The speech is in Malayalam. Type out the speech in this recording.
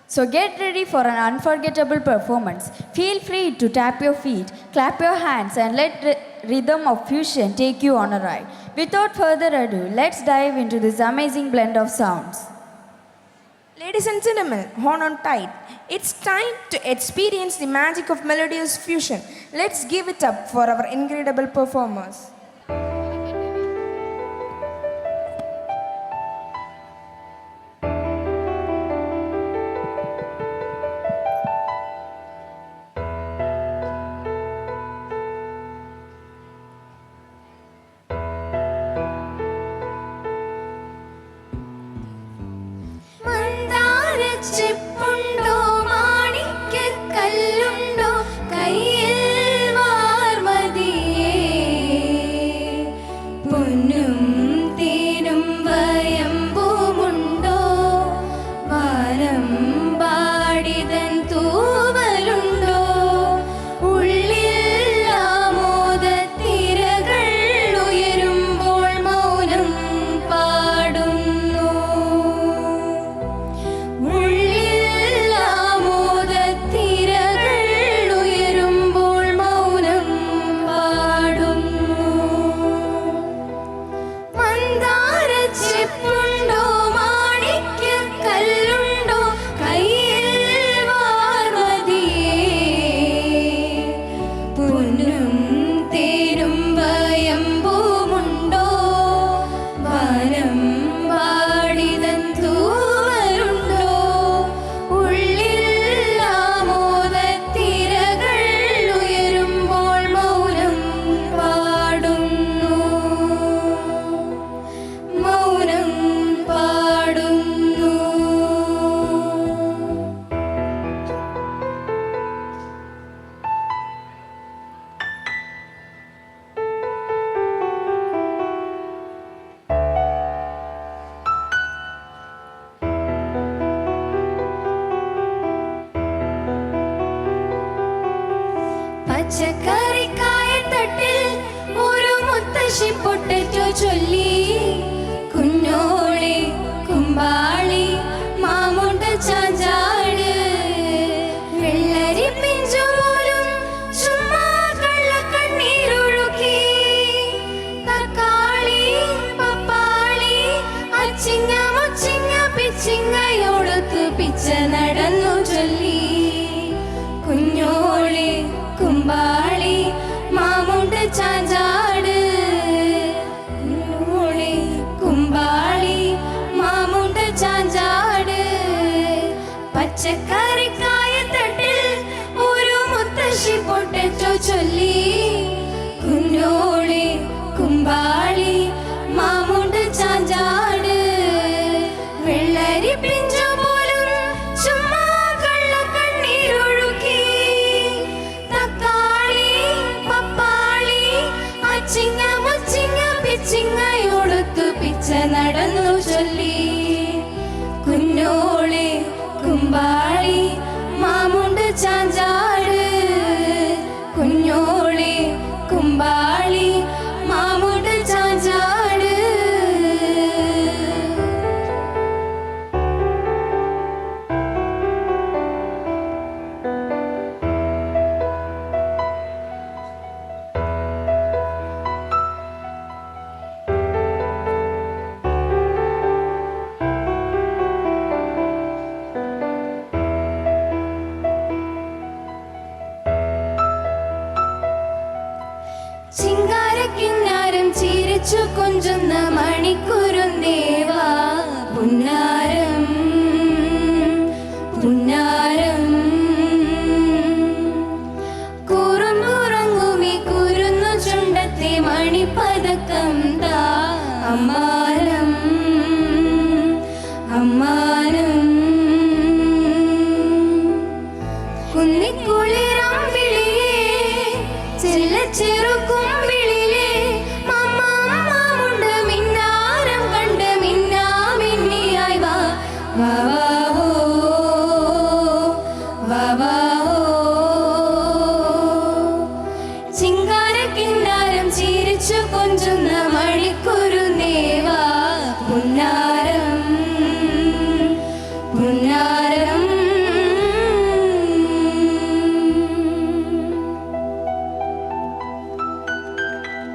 So get ready for an unforgettable performance. Feel free to tap your feet, clap your hands, and let rhythm of fusion take you on a ride. Without further ado, let's dive into this amazing blend of sounds. Ladies and gentlemen, hold on tight. It's time to experience the magic of melodious fusion. Let's give it up for our incredible performers. ചിപ്പുണ്ടോ മാണിക്യക്കല്ലുണ്ടോ കയ്യിൽ വാർമതിയേ പൊന്നും തേനും വയമ്പുമുണ്ടോ വാനം പാടിതൻ തൂവലുണ്ടോ ഉള്ളിൽ ആമോദത്തിരകൾ ഉയരുമ്പോൾ മൗനം പാടുന്നു പച്ചക്കറിക്കായത്തട്ടിൽ ഒരു മുത്തശ്ശി പൊട്ടറ്റോ ചൊല്ലി കുഞ്ഞോളെ കുമ്പാളി മാമുണ്ട ചാഞ്ചാട് വെള്ളരി പിഞ്ചു പോലും ചുമ്മാ കള്ളക്കണ്ണീരൊഴുക്കി തക്കാളി പപ്പാളി അച്ചിങ്ങ മുച്ചിങ്ങ പിച്ചിങ്ങയോടൊത്ത് പിച്ച നടന്നു ചൊല്ലി കുഞ്ഞോളെ കുമ്പാളി മാമുണ്ട് ചാഞ്ചാട് കുഞ്ഞോളെ കുമ്പാളി മാമുണ്ട് ചാഞ്ചാട് പച്ചക്ക